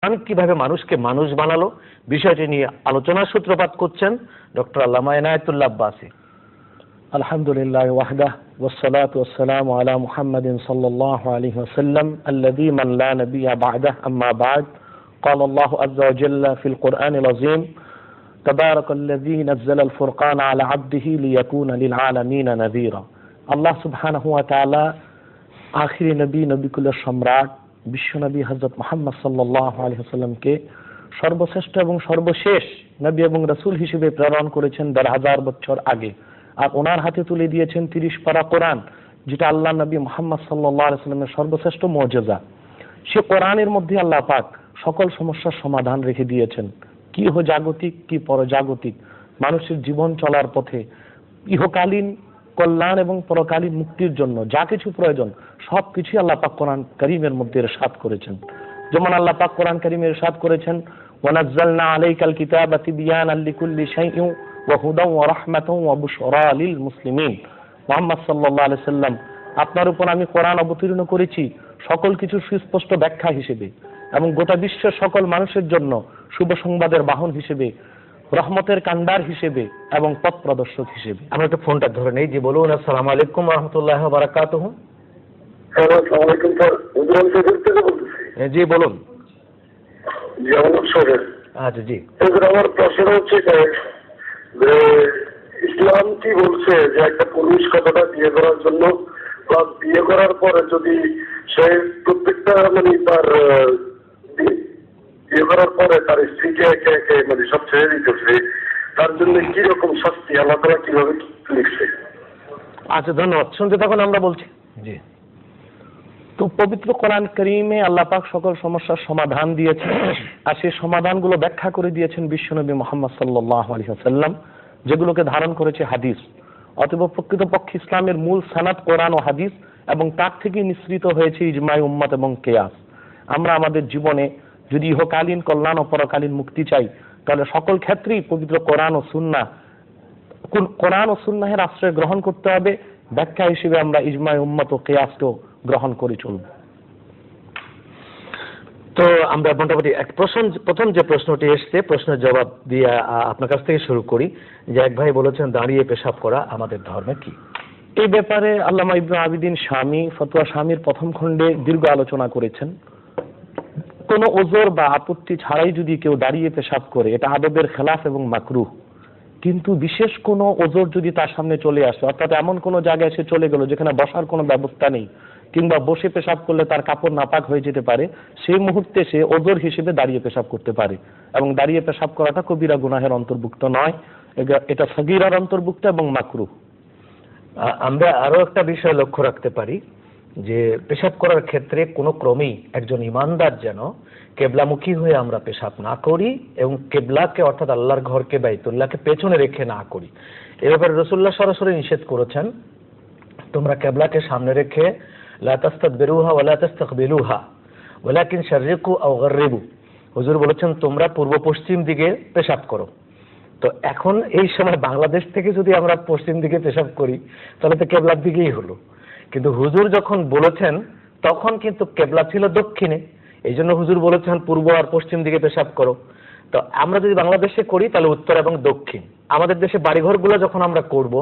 কোরআন কিভাবে মানুষকে মানুষ বানালো বিষয়টি নিয়ে আলোচনার সূত্রপাত করছেন ডক্টর আল্লামা এনায়েতুল্লাহ আব্বাসী। আলহামদুলিল্লাহ ওয়াহদাহ ওয়াসসালাতু ওয়াসসালামু আলা মুহাম্মাদিন সাল্লাল্লাহু আলাইহি ওয়াসাল্লাম আল্লাযী মান লা নাবিয়্যা বা'দাহ আম্মা বা'দ قال الله عز وجل في القرآن العظيم تبارك الذي نزل الفرقان على عبده ليكون للعالمين نذيرا। আল্লাহ সুবহানাহু ওয়া তাআলা আখিরি নবী নবিকুলের সম্রাট বিশ্বনবী হযরত মুহাম্মদ সাল্লাল্লাহু আলাইহি ওয়াসাল্লামকে সর্বশ্রেষ্ঠ এবং সর্বশেষ নবী এবং রাসূল হিসেবে প্রেরণ করেছেন ১৫০০ বছর আগে, আর ওনার হাতে তুলে দিয়েছেন ৩০ পারা কোরআন, যেটা আল্লাহ নবী মুহাম্মদ সাল্লাল্লাহু আলাইহি ওয়াসাল্লামের সর্বশ্রেষ্ঠ মুজিজা। সে কোরআনের মধ্যে আল্লাহ পাক সকল সমস্যার সমাধান রেখে দিয়েছেন, কি জাগতিক কি পরজাগতিক, মানুষের জীবন চলার পথে ইহকালীন কল্যাণ এবং পরকালীন মুক্তির জন্য যা কিছু প্রয়োজন সবকিছুই আল্লাহ পাক কোরআন কারীমের মধ্যে ইরশাদ করেছেন। যেমন আল্লাহ পাক কোরআন কারীমে ইরশাদ করেছেন, ওয়ানাজ্জালনা আলাইকাল কিতাবা তিবয়ানাল লিকুল্লি শাইইন ওয়া হুদাও ওয়া রাহমাতাও ওয়া বুশরা লিল মুসলিমিন। মুহাম্মদ সাল্লাল্লাহু আলাইহি সাল্লাম, আপনার উপর আমি কোরআন অবতীর্ণ করেছি সকল কিছু সুস্পষ্ট ব্যাখ্যা হিসেবে এবং গোটা বিশ্বের সকল মানুষের জন্য শুভ সংবাদের বাহন হিসেবে, রহমতের কান্ডার হিসেবে এবং পথ প্রদর্শক হিসেবে। আমরা একটা ফোনটা ধরে নেই। জি বলুন। আসসালামু আলাইকুম ওয়া রাহমাতুল্লাহি ওয়া বারাকাতুহু। আসসালামু আলাইকুম স্যার, হুজুর থেকে বলতেছি। জি বলুন। জি আমার স্যার। আচ্ছা জি হুজুর, আমার প্রশ্ন হচ্ছে যে ইসলাম কি বলছে যে একটা পুরুষ কতটা বিয়ে করার জন্য, প্লাস বিয়ে করার পরে যদি সে প্রত্যেকটা তার বিয়ে করার পরে তার স্ত্রীকে একে একে সব ছেড়ে দিতেছে, তার জন্য কি রকম শাস্তি আল্লাহ তাআলা কিভাবে লিখছে? আচ্ছা ধন্যবাদ, শুনতে থাকুন, আমরা বলছি। জি। তো পবিত্র কোরআন কারীমে আল্লাহ পাক সকল সমস্যার সমাধান দিয়েছেন, আর সেই সমাধানগুলো ব্যাখ্যা করে দিয়েছেন বিশ্বনবী মুহাম্মদ সাল্লাল্লাহু আলাইহি ওয়াসাল্লাম, যেগুলোকে ধারণ করেছে হাদিস। অতএব প্রকৃতপক্ষে ইসলামের মূল সানাদ কোরআন ও হাদিস, এবং তার থেকে নিঃসৃত হয়েছে ইজমাই উম্মত এবং কিয়াস। আমরা আমাদের জীবনে যদি ইহকালীন কল্যাণ ও পরকালীন মুক্তি চাই, তাহলে সকল ক্ষেত্রেই পবিত্র কোরআন ও সুন্নাহের আশ্রয় গ্রহণ করতে হবে। ব্যাখ্যা হিসেবে আমরা ইজমাই উম্মত ও কিয়াসকেও গ্রহণ করে চলব। তো আমরা মোটামুটি প্রথম যে প্রশ্নটি এসছে, প্রশ্নের জবাব দিয়ে আপনার কাছ থেকে শুরু করি। যে এক ভাই বলেছেন দাঁড়িয়ে পেশাব করা আমাদের ধর্মে কি? এই ব্যাপারে আল্লামা ইবনে আবিদিন শামী ফতোয়া শামীর প্রথম খণ্ডে দীর্ঘ আলোচনা করেছেন। কোনো ওজর বা আপত্তি ছাড়াই যদি কেউ দাঁড়িয়ে পেশাব করে, এটা আদবের খেলাফ এবং মাকরুহ। কিন্তু বিশেষ কোনো ওজর যদি তার সামনে চলে আসে, অর্থাৎ এমন কোনো জায়গায় সে চলে গেল যেখানে বসার কোনো ব্যবস্থা নেই, কিংবা বসে পেশাব করলে তার কাপড় নাপাক হয়ে যেতে পারে, সেই মুহূর্তে সে ওজর হিসেবে দাঁড়িয়ে পেশাব করতে পারে। এবং দাঁড়িয়ে পেশাব করাটা কবিরা গুনাহের অন্তর্ভুক্ত নয়, এটা সগীরার অন্তর্ভুক্ত এবং মাকরুহ। আমরা আরো একটা বিষয় লক্ষ্য রাখতে পারি যে পেশাব করার ক্ষেত্রে কোনো ক্রমেই একজন ইমানদার যেন কেবলামুখী হয়ে আমরা পেশাব না করি, এবং কেবলাকে অর্থাৎ আল্লাহর ঘরকে বাইতুল্লাহকে পেছনে রেখে না করি। এ ব্যাপারে রাসূলুল্লাহ সরাসরি নিষেধ করেছেন, তোমরা কেবলাকে সামনে রেখে লা তাস্তাদবিরুহা ওয়া লা তাস্তাকবিলুহা ওয়ালাকিন শাররিকু আও গাররিবু। হুজুর বলেছেন তোমরা পূর্ব পশ্চিম দিকে পেশাব করো। তো এখন এই সময় বাংলাদেশ থেকে যদি আমরা পশ্চিম দিকে পেশাব করি তাহলে তো কেবলার দিকেই হলো, কিন্তু হুজুর যখন বলেছেন তখন কিন্তু কেবলা ছিল দক্ষিণে, এই জন্য হুজুর বলেছেন পূর্ব আর পশ্চিম দিকে পেশাব করো। তো আমরা যদি বাংলাদেশে করি তাহলে উত্তর এবং দক্ষিণ। আমাদের দেশে বাড়িঘরগুলো যখন আমরা করব,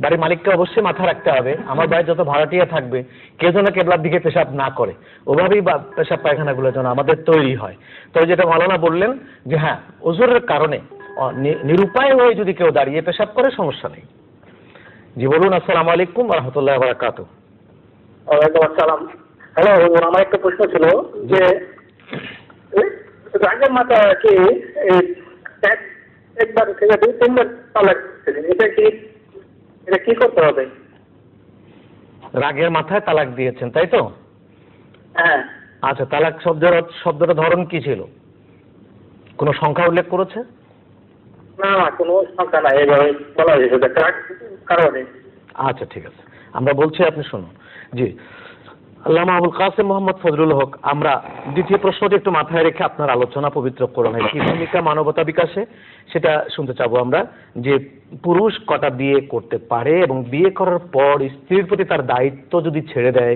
বাড়ির মালিককে অবশ্যই মাথা রাখতে হবে আমার বাড়ির যত ভাড়াটিয়া থাকবে কেউ যেন কেবলার দিকে পেশাব না করে, ওভাবেই পেশাব পায়খানাগুলো যেন আমাদের তৈরি হয়। তবে যেটা মাওলানা বললেন যে হ্যাঁ, ওজরের কারণে নিরুপায় হয়ে যদি কেউ দাঁড়িয়ে পেশাব করে সমস্যা নেই। জি বলুন। আসসালামু আলাইকুম ওয়া রাহমাতুল্লাহি ওয়া বারাকাতুহু। ওয়ালাইকুম আসসালাম। হ্যালো, আমার একটা প্রশ্ন ছিল যে রাগের মাথা কি একবার থেকে 2-3বার তালাক, এটা কি করতে হবে? রাগের মাথায় তালাক দিয়েছেন তাই তো? হ্যাঁ। আচ্ছা, তালাক শব্দটা ধরন কি ছিল? কোনো সংখ্যা উল্লেখ করেছে? না, কোনো সংখ্যা নাই, এভাবে বলা হয়েছে কারণে। আচ্ছা ঠিক আছে, আমরা বলছি, আপনি শুনুন। জি, আল্লামা আবুল কাসেম মোহাম্মদ ফজলুল হক, আমরা দ্বিতীয় প্রশ্নটি একটু মাথায় রেখে আপনার আলোচনা পবিত্র কোরআনের কি ভূমিকা মানবতা বিকাশে সেটা শুনতে চাবো আমরা। যে পুরুষ কটা বিয়ে করতে পারে এবং বিয়ে করার পর স্ত্রীর প্রতি তার দায়িত্ব যদি ছেড়ে দেয়,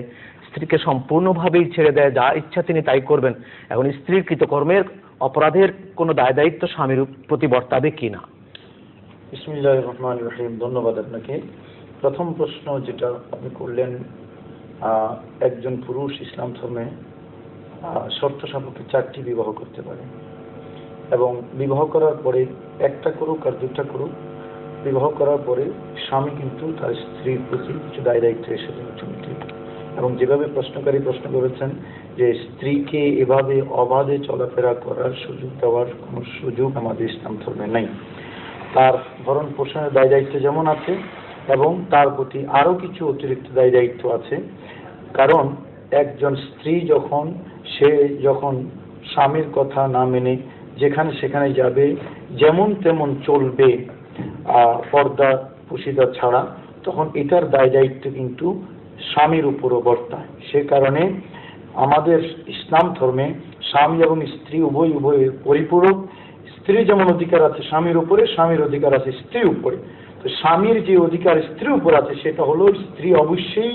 স্ত্রীকে সম্পূর্ণভাবেই ছেড়ে দেয়, যা ইচ্ছা তিনি তাই করবেন, এখন স্ত্রীর কৃতকর্মের অপরাধের কোনো দায় দায়িত্ব স্বামীর প্রতি বর্তাবে কিনা? বিসমিল্লাহির রহমানির রহিম। ধন্যবাদ আপনাকে। প্রথম প্রশ্ন যেটা আপনি করলেন, একজন পুরুষ ইসলাম ধর্মে শর্ত সাপেক্ষে 4টি বিবাহ করতে পারে, এবং বিবাহ করার পরে একটা করুক আর দুটা করুক, বিবাহ করার পরে স্বামী কিন্তু তার স্ত্রীর প্রতি কিছু দায় দায়িত্ব এসে যায়। এবং যেভাবে প্রশ্নকারী প্রশ্ন করেছেন যে স্ত্রীকে এভাবে অবাধে চলাফেরা করার সুযোগ দেওয়ার কোনো সুযোগ আমাদের ইসলাম ধর্মে নেই। তার ভরণ পোষণের দায় দায়িত্ব যেমন আছে, এবং তার প্রতি আরো কিছু অতিরিক্ত দায় দায়িত্ব আছে। কারণ একজন স্ত্রী যখন স্বামীর কথা না মেনে যেখানে সেখানে যাবে, যেমন তেমন চলবে পর্দা পুশিদা ছাড়া, তখন এটার দায় দায়িত্ব কিন্তু স্বামীর উপরও বর্তায়। সে কারণে আমাদের ইসলাম ধর্মে স্বামী এবং স্ত্রী উভয়ের পরিপূরক। স্ত্রীর যেমন অধিকার আছে স্বামীর উপরে, স্বামীর অধিকার আছে স্ত্রীর উপরে। তো স্বামীর যে অধিকার স্ত্রীর উপর আছে সেটা হলো স্ত্রী অবশ্যই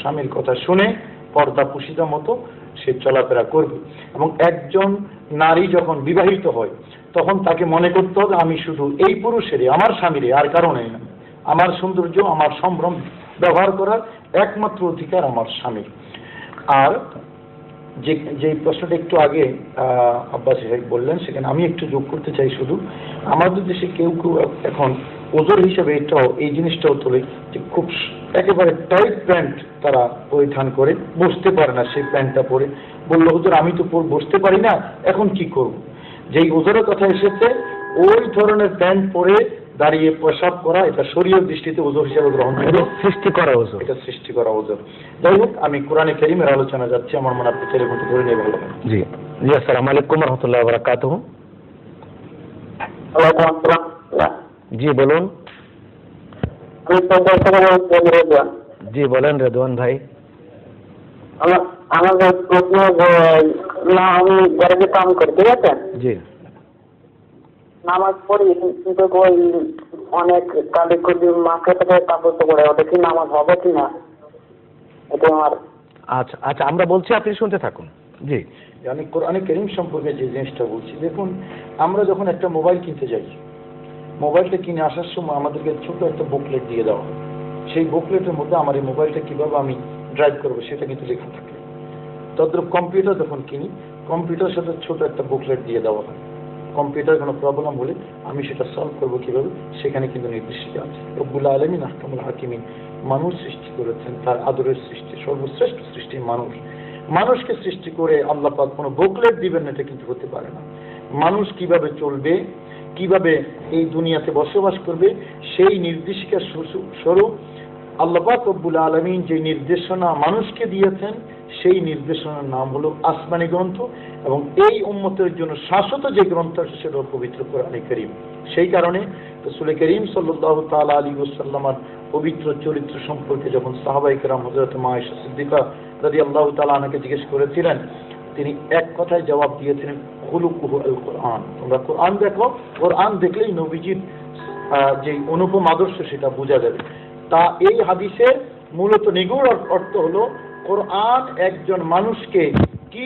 স্বামীর কথা শুনে পর্দা পুশিদা মতো সে চলাফেরা করবে। এবং একজন নারী যখন বিবাহিত হয় তখন তাকে মনে করতে হবে আমি শুধু এই পুরুষেরই, আমার স্বামীরই, আর কারণে না। আমার সৌন্দর্য, আমার সম্ভ্রম ব্যবহার করার একমাত্র অধিকার আমার স্বামীর। আর যে প্রশ্নটা একটু আগে আব্বাস সাহেব বললেন, সেখানে আমি একটু যোগ করতে চাই। শুধু আমাদের দেশে কেউ এখন ওজর হিসেবে এই জিনিসটাও তোলে যে খুব একেবারে টাইট প্যান্ট তারা পরিধান করে, বসতে পারে না সেই প্যান্টটা পরে। বললো হুজুর আমি তো বসতে পারি না, এখন কি করব? যেই ওজরের কথা এসেছে ওই ধরনের প্যান্ট পরে দাঁড়িয়ে প্রসাব করা, এটা শরীয়ত দৃষ্টিতে ওজর হিসেবে গ্রহণ করে, সৃষ্টি করা ওজর, এটা সৃষ্টি করা ওজর। যাই হোক, আমি কোরআনে কারীমের আলোচনা যাচ্ছি, আমার মনে আপনি টেলিফোনটা ধরে নিয়ে ভালো হবে। জি জি, আসসালামু আলাইকুম ওয়া রাহমাতুল্লাহি ওয়া বারাকাতুহু। জি বলুন। জি বলেন রেদওয়ান ভাই। আমাদের প্রশ্ন না, আমি গ্যারেজে কাম করি, ঠিক আছে? জি। নামাজ পড়ি, কিন্তু ওই অনেক কালি করি মাকে থেকে কাপড় তো করে, ওটা কি নামাজ হবে কিনা এটা আমার। আচ্ছা আচ্ছা, আমরা বলছি, আপনি শুনতে থাকুন। জি। আমি কোরআনে কারীম সম্পর্কে যে জিনিসটা বলছি, দেখুন আমরা যখন একটা মোবাইল কিনতে যাই, মোবাইলটা কিনে আসার সময় আমাদেরকে ছোট একটা বুকলেট দিয়ে দেওয়া হয়। সেই বুকলেটের মধ্যে আমার এই মোবাইলটা কিভাবে আমি ড্রাইভ করবো সেটা কিন্তু লেখা থাকে। তদ্রুপ কম্পিউটার যখন কিনি, কম্পিউটার সাথে ছোট একটা বুকলেট দিয়ে দেওয়া হয়। কম্পিউটার কোনো প্রবলেম হলে আমি সেটা সলভ করবো কিভাবে, সেখানে কিন্তু নির্দেশিকা আছে। রব্বুল আলামিন আহকামুল হাকিমিন, মানুষ সৃষ্টি করেছেন, তার আদরের সৃষ্টি, সর্বশ্রেষ্ঠ সৃষ্টি মানুষ। মানুষকে সৃষ্টি করে আল্লাহ পাক কোনো বুকলেট দিবেন না, এটা কিন্তু হতে পারে না। মানুষ কিভাবে চলবে, কিভাবে এই দুনিয়াতে বসবাস করবে, সেই নির্দেশিকা স্বরূপ আল্লাহ পাক রব্বুল আলামিন যে নির্দেশনা মানুষকে দিয়েছেন, সেই নির্দেশনার নাম হলো আসমানী গ্রন্থ। এবং এই উম্মতের জন্য শাশ্বত যে গ্রন্থ আছে সেটা পবিত্র কোরআনে কারীম। সেই কারণে রাসূল করিম সাল্লাল্লাহু তাআলা আলাইহি ওয়াসাল্লামের পবিত্র চরিত্র সম্পর্কে যখন সাহাবায়ে কেরাম হযরত মা আয়েশা সিদ্দিকা রাদিয়াল্লাহু তাআলা আনহাকে জিজ্ঞেস করেছিলেন, তিনি এক কথায় জবাব দিয়েছিলেন, খুলুকুহু আল কোরআন। তোমরা কোরআন দেখো, কোরআন দেখলেই নবীজির যে অনুপম আদর্শ সেটা বোঝা যাবে। তা এই হাদিসের মূলত নিগুড় অর্থ হলো কোরআন একজন মানুষকে কি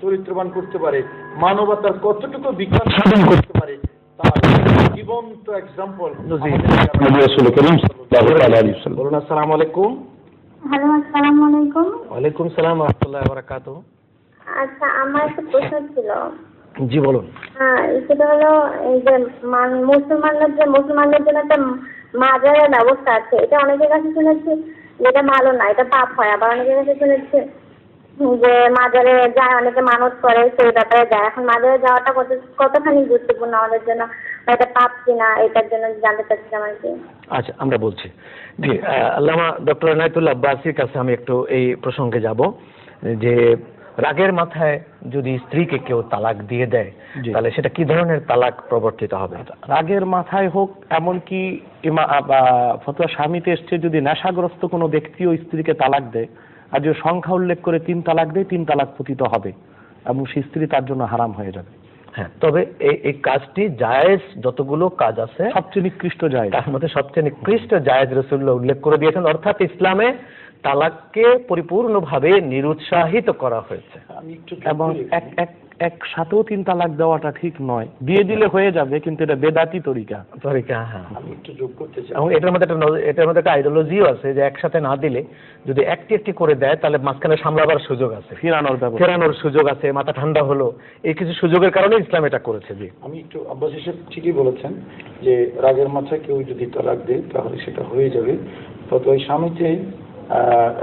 চরিত্রবান করতে পারে, মানবতার কতটুকু বিকাশ সাধন করতে পারে, তার জীবন্ত এক্সাম্পল। বলুন। আসসালামু আলাইকুম। হ্যালো, আসসালামু আলাইকুম। ওয়ালাইকুম সালাম ওয়া রাহমাতুল্লাহি ওয়া বারাকাতুহু। আচ্ছা, আমার একটা প্রশ্ন ছিল। জি বলুন। হ্যাঁ, সেটা হলো এই যে মুসলমানদের জন্য একটা মাজারের ব্যবস্থা আছে, এটা অনেকের কাছে শুনেছি যেটা ভালো না, এটা পাপ হয়। আবার অনেকের কাছে শুনেছি যে মাজারে যায়, অনেকে মানত করে, সেই ব্যাপারে যায়। এখন মাজারে যাওয়াটা কতখানি গুরুত্বপূর্ণ আমাদের জন্য, এটা পাপ কিনা, এটার জন্য জানতে চাচ্ছিলাম আর কি। আচ্ছা, আমরা বলছি। জি, আল্লামা ডক্টর এনায়েতুল্লাহ আব্বাসীর কাছে আমি একটু এই প্রসঙ্গে যাব যে রাগের মাথায় যদি স্ত্রীকে কেউ তালাক দিয়ে দেয়, তাহলে সেটা কি ধরনের তালাক প্রবর্তিত হবে? রাগের মাথায় হোক, এমনকি ফতোয়া স্বামীতে এসছে যদি নেশাগ্রস্ত কোনো ব্যক্তিও স্ত্রীকে তালাক দেয়, আর যে সংখ্যা উল্লেখ করে 3 তালাক দেয়, 3 তালাক পতিত হবে এবং সেই স্ত্রী তার জন্য হারাম হয়ে যাবে। হ্যাঁ, তবে এই কাজটি জায়েজ, যতগুলো কাজ আছে সবচেয়ে নিকৃষ্ট জায়েজ, তার মধ্যে সবচেয়ে নিকৃষ্ট জায়েজ রাসূলুল্লাহ উল্লেখ করে দিয়েছেন। অর্থাৎ ইসলামে তালাককে পরিপূর্ণভাবে নিরুৎসাহিত করা হয়েছে। আমি একটু এবং একসাথেও 3 তালাক দেওয়াটা ঠিক নয়। দিয়ে দিলে হয়ে যাবে, কিন্তু এটা বেদাতি তরিকা। হ্যাঁ, আমি একটু যোগ করতে চাই। এবং এটার মধ্যে একটা আইডিওলজিও আছে যে একসাথে না দিলে যদি একটি করে দেয় তাহলে মাঝখানে সামলাবার সুযোগ আছে, ফেরানোর সুযোগ আছে, মাথা ঠান্ডা হলো, এই কিছু সুযোগের কারণে ইসলাম এটা করেছে। জি, আমি একটু আব্বাস সাহেব ঠিকই বলেছেন যে রাগের মাথায় কেউ যদি তালাক দেয় তাহলে সেটা হয়ে যাবে। তত ওই স্বামীতে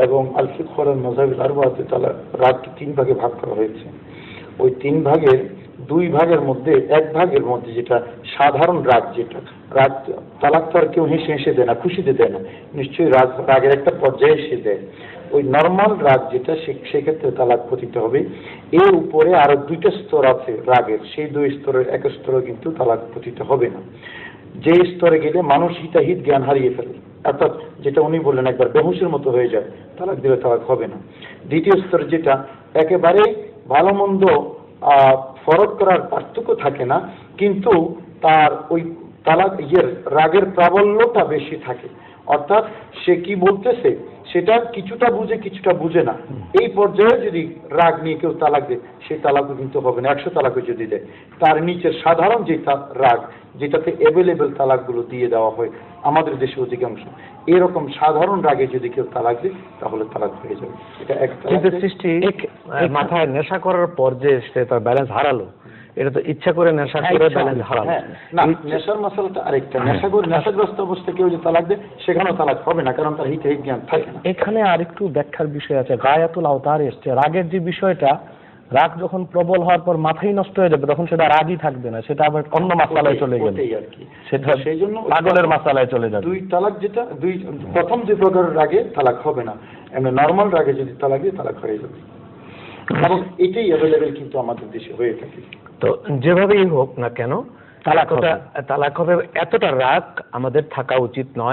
এবং আল ফিকহ ওয়াল মাযাহিব আরবাতে তালাক রাগকে 3 ভাগে ভাগ করা হয়েছে। ওই 3 ভাগের 2 ভাগের মধ্যে 1 ভাগের মধ্যে যেটা সাধারণ রাগ, যেটা রাগ তালাক তো আর কেউ হেসে হেসে দেয় না, খুশিতে দেয় না, নিশ্চয়ই রাগের একটা পর্যায়ে এসে দেয়। ওই নর্মাল রাগ যেটা, সেক্ষেত্রে তালাক পতিত হবে। এর উপরে আরো 2টা স্তর আছে রাগের, সেই 2 স্তরের এক স্তরে কিন্তু তালাক পতিত হবে না। যে স্তরে গেলে মানুষ হিতাহিত জ্ঞান হারিয়ে ফেলে, অর্থাৎ যেটা উনি বললেন একবার বেহুশের মতো হয়ে যায়, তালাক দিলে তালাক হবে না। দ্বিতীয় স্তর যেটা একেবারে ভালো মন্দ ফরক করার পার্থক্য থাকে না, কিন্তু তার ওই তালাক রাগের প্রাবল্যটা বেশি থাকে, অর্থাৎ সে কি বলতেছে সেটা কিছুটা বুঝে কিছুটা বুঝে না। এই পর্যায়ে যদি রাগ নিয়ে কেউ তালাক দেয়, সেই তালাকও কিন্তু হবে না। 100 তালাকও যদি দেয়, তার নিচের সাধারণ যে রাগ, যেটাতে অ্যাভেলেবেল তালাকগুলো দিয়ে দেওয়া হয় আমাদের দেশে অধিকাংশ, এরকম সাধারণ রাগে যদি কেউ তালাক দেয় তাহলে তালাক হয়ে যাবে। এটা এক সৃষ্টি মাথায় নেশা করার পর যে সে তার ব্যালেন্স হারালো, এটা তো ইচ্ছা করে নেশা করে ব্যালেন্স হারালো না। নেশার মশলাটা আরেকটা, নেশাগ্রস্ত অবস্থায় কেউ যে তালাক দেয় সেখানেও তালাক হবে না, কারণ তার হিতে জ্ঞান থাকে না। এখানে আরেকটু ব্যাখ্যার বিষয় আছে। গায়াতুল আওতার এসছে, রাগের যে বিষয়টা, রাগ যখন প্রবল হওয়ার পর মাথাই নষ্ট হয়ে যাবে, তখন সেটা রাগই থাকবে না, সেটা আবার অন্য মাসালায় চলে যাবে, সেটা সেই জন্য পাগলের মাসালায় চলে যাবে। 2 তালাক যেটা প্রথম 2 প্রকারের রাগে তালাক হবে না, এমনি নর্মাল রাগে যদি তালাক দিয়ে তালাক হয়ে যাবে। এবং এটাই অ্যাভেলেবেল কিন্তু আমাদের দেশে হয়ে থাকে। তো যেভাবেই হোক না কেন তালাক হবে, এতটা রাগ আমাদের থাকা উচিত নয়।